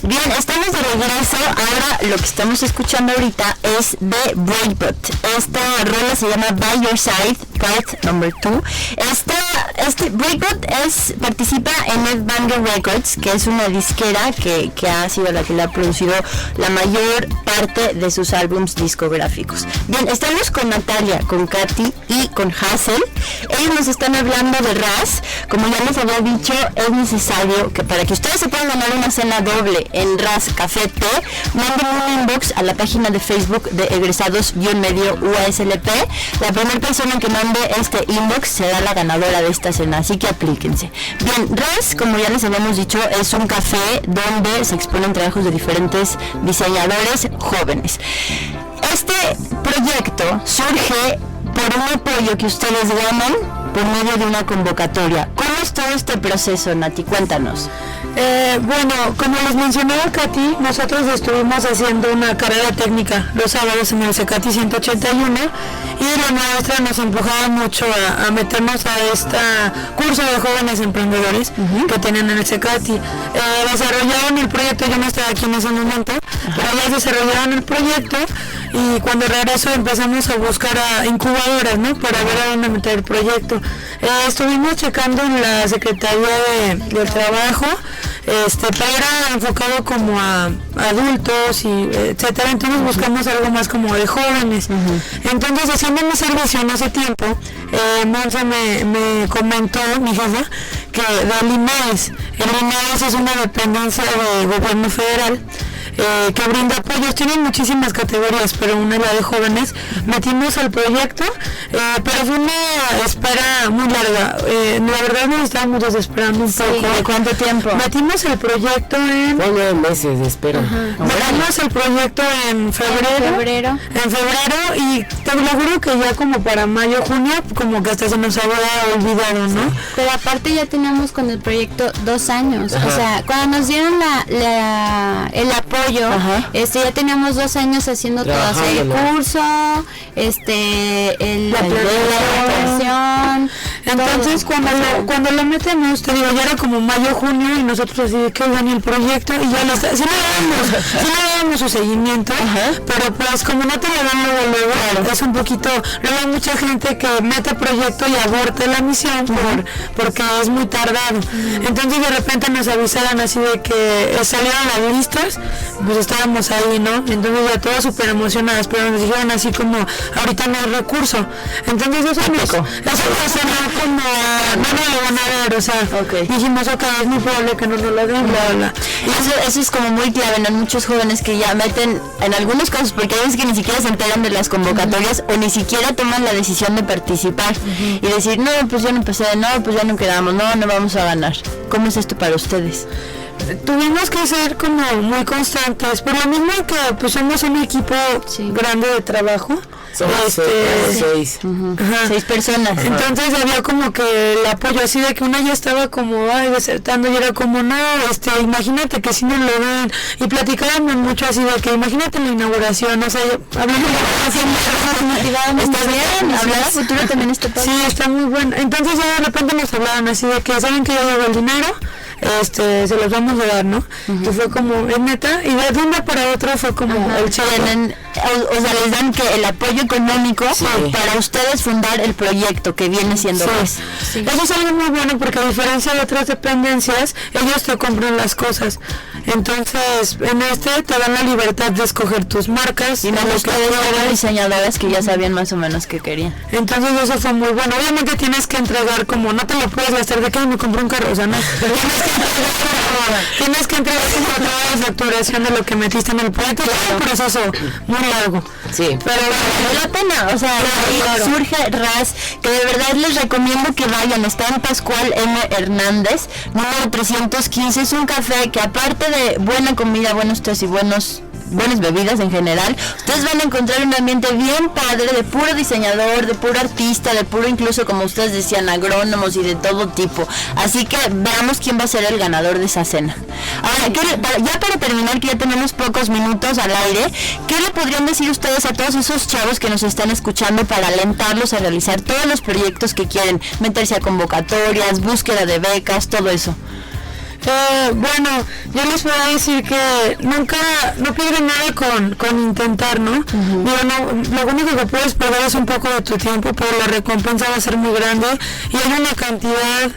Bien, estamos de regreso. Ahora lo que estamos escuchando ahorita es de Breakbot. Esta rola se llama By Your Side, Part Number 2. Breakbot participa en Ed Banger Records, que es una disquera que ha sido la que le ha producido la mayor parte de sus álbumes discográficos. Bien, estamos con Natalia, con Katy y con Hazel. Ellos nos están hablando de RAS. Como ya les había dicho, es necesario que para que ustedes se puedan ganar una cena doble en RAS Café Té, manden un inbox a la página de Facebook de egresados-medio UASLP. La primera persona que mande este inbox será la ganadora de esta cena, así que aplíquense. Bien, RAS, como ya les habíamos dicho, es un café donde se exponen trabajos de diferentes diseñadores jóvenes. Este proyecto surge por un apoyo que ustedes ganan por medio de una convocatoria. ¿Cómo es todo este proceso, Nati? Cuéntanos. Bueno, como les mencionaba Katy, nosotros estuvimos haciendo una carrera técnica los sábados en el CECATI 181 y la maestra nos empujaba mucho a meternos a este curso de jóvenes emprendedores que tienen en el CECATI. Desarrollaron el proyecto, yo no estaba aquí en ese momento, pero ellas desarrollaron el proyecto y cuando regreso empezamos a buscar a incubadoras, ¿no? Para ver a dónde meter el proyecto. Estuvimos checando en la Secretaría del Trabajo, pero era enfocado como a adultos y etcétera, entonces buscamos algo más como de jóvenes. Entonces, haciendo mi servicio en ese tiempo, Monza me comentó, mi jefa, que del INES, el INES es una dependencia del gobierno federal que brinda apoyos, tienen muchísimas categorías, pero una es la de jóvenes. Metimos el proyecto, pero fue una espera muy larga, la verdad nos estábamos desesperando un poco. ¿De cuánto tiempo? Metimos el proyecto en... 9 meses de espera. Metimos el proyecto en febrero. En febrero, y te lo juro que ya como para mayo, junio, como que hasta se nos había olvidado, ¿no? Pero aparte ya teníamos con el proyecto 2 años. O sea, cuando nos dieron el apoyo apoyo. Ya teníamos 2 años haciendo todo, el curso, la planeación. Entonces cuando lo metemos, te digo, ya era como mayo, junio, y nosotros así de que oigan el proyecto, y ya sí le dábamos su seguimiento, pero pues como no te lo dan luego, es un poquito, luego hay mucha gente que mete proyecto y aborta la misión porque es muy tardado. Entonces de repente nos avisaron así de que salieron las listas, pues estábamos ahí, ¿no? Entonces ya todas súper emocionadas, pero nos dijeron así como, ahorita no hay recurso. Entonces eso nos sonó como, no lo van a ver, o sea, dijimos, ok, es muy probable que no nos lo den, bla, bla. Y eso es como muy clave, ¿no? En muchos jóvenes que ya meten, en algunos casos, porque hay veces que ni siquiera se enteran de las convocatorias o ni siquiera toman la decisión de participar y decir, no, pues yo no empecé, no, pues ya no quedamos, no vamos a ganar. ¿Cómo es esto para ustedes? Tuvimos que ser como muy constantes, por lo mismo que pues somos un equipo grande de trabajo. Somos 6 personas. Entonces había como que el apoyo así de que una ya estaba como desertando y era como no, imagínate que si no lo ven, y platicábamos mucho así de que imagínate la inauguración, o sea, hablando de está bien, hablar a futuro también está padre. Sí, está muy bueno. Entonces ya de repente nos hablaban así de que saben que ya llegó el dinero, se los vamos a dar, ¿no? Y fue como, es neta, y de un día para otro fue como el cheque. O sea, les dan que el apoyo económico para ustedes fundar el proyecto que viene siendo RAS. Eso es algo muy bueno porque a diferencia de otras dependencias, ellos te compran las cosas. Entonces, en te dan la libertad de escoger tus marcas. Y no los que eran diseñadoras que ya sabían más o menos qué querían. Entonces eso fue muy bueno. Obviamente tienes que entregar como, no te lo puedes gastar de que me compré un carro, o sea, no. Tienes que entregar toda la facturación de lo que metiste en el proyecto. Es un proceso muy largo. Sí. Pero vale la pena, o sea, surge RAS, que de verdad les recomiendo que vayan. Está en Pascual M. Hernández, número 315. Es un café que aparte de buena comida, buenos tés y buenas bebidas en general, ustedes van a encontrar un ambiente bien padre, de puro diseñador, de puro artista, de puro incluso, como ustedes decían, agrónomos y de todo tipo. Así que veamos quién va a ser el ganador de esa cena. Ahora, ya para terminar, que ya tenemos pocos minutos al aire, ¿qué le podrían decir ustedes a todos esos chavos que nos están escuchando para alentarlos a realizar todos los proyectos que quieren, meterse a convocatorias, búsqueda de becas, todo eso? Bueno, yo les puedo decir que no pierden nada con intentar, ¿no? Lo único que puedes perder es un poco de tu tiempo, pero la recompensa va a ser muy grande y hay una cantidad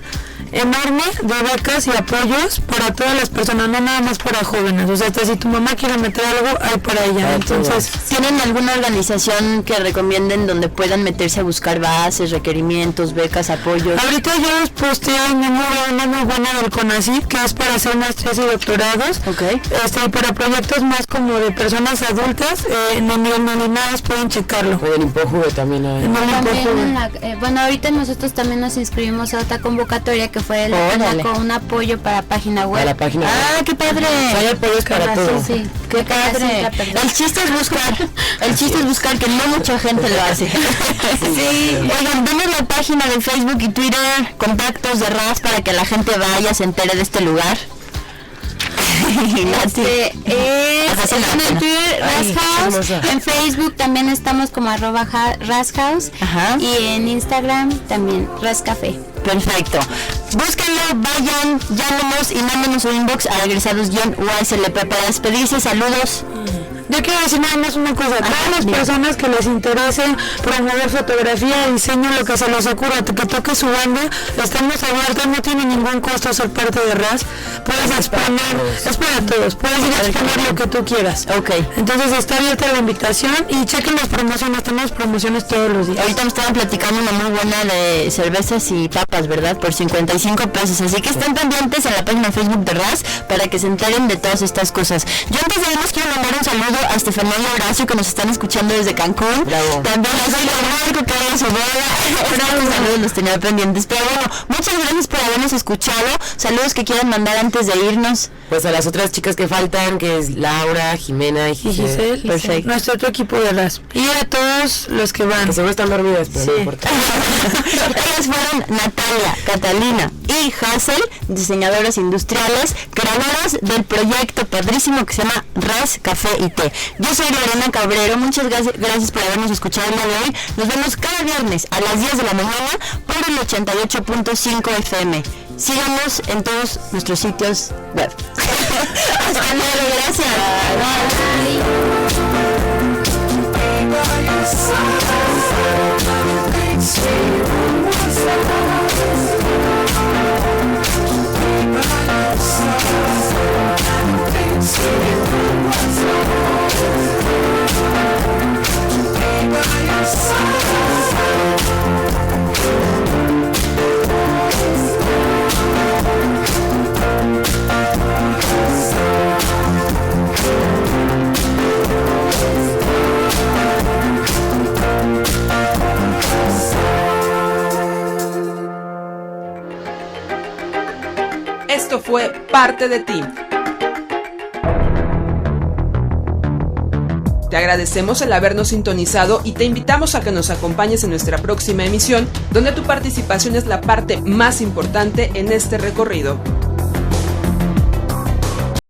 enorme de becas y apoyos para todas las personas, no nada más para jóvenes. O sea, hasta si tu mamá quiere meter algo, hay para ella. Entonces, ¿tienen alguna organización que recomienden donde puedan meterse a buscar bases, requerimientos, becas, apoyos? Ahorita yo posté una muy buena del CONACYT, que es para hacer maestrías y doctorados. Para proyectos más como de personas adultas, en Nominadas pueden checarlo. O en Impojuve también hay. Bueno, ahorita nosotros también nos inscribimos a otra convocatoria que fue con un apoyo para página web. La página web. ¡Qué padre! Hay apoyos para todo. Sí, ¡qué padre! El chiste es buscar, que no mucha gente lo hace. Sí. Oigan, denos la página de Facebook y Twitter, contactos de RAS para que la gente vaya, se entere de este lugar. En el Twitter RASHouse, en Facebook también estamos como @RASHouse y en Instagram también RASCafé. Perfecto. Búsquenlo, vayan, llámenos y mándenos un inbox a egresados-UASLP para despedirse. Saludos. Yo quiero decir nada más una cosa, todas las personas que les interese promover fotografía, diseño, lo que se les ocurra, que toque su banda, estamos abiertos, no tiene ningún costo ser parte de RAS, puedes exponer, es para todos, puedes ir a exponer lo que tú quieras. Entonces está abierta la invitación y chequen las promociones, tenemos promociones todos los días. Ahorita me estaban platicando una muy buena de cervezas y papas, ¿verdad? Por 55 pesos, así que estén pendientes en la página de Facebook de RAS para que se enteren de todas estas cosas. Yo antes de irnos quiero mandar un saludo a Estefanía y Horacio que nos están escuchando desde Cancún. Bravo. También a Soy Marco, que era su boda. Saludos, los tenía pendientes. Pero bueno, muchas gracias por habernos escuchado. Saludos que quieran mandar antes de irnos. Pues a las otras chicas que faltan, que es Laura, Jimena y Giselle. Perfecto. Nuestro otro equipo de RAS. Y a todos los que van. Que seguro están dormidas, pero no importa. Ellas fueron Natalia, Catalina y Hazel, diseñadoras industriales, creadoras del proyecto padrísimo que se llama RAS Café y Té. Yo soy Lorena Cabrero, muchas gracias por habernos escuchado el día de hoy. Nos vemos cada viernes a las 10 de la mañana por el 88.5 FM. Síganos en todos nuestros sitios web. Hasta luego, gracias. Esto fue Parte de Ti. Te agradecemos el habernos sintonizado y te invitamos a que nos acompañes en nuestra próxima emisión, donde tu participación es la parte más importante en este recorrido.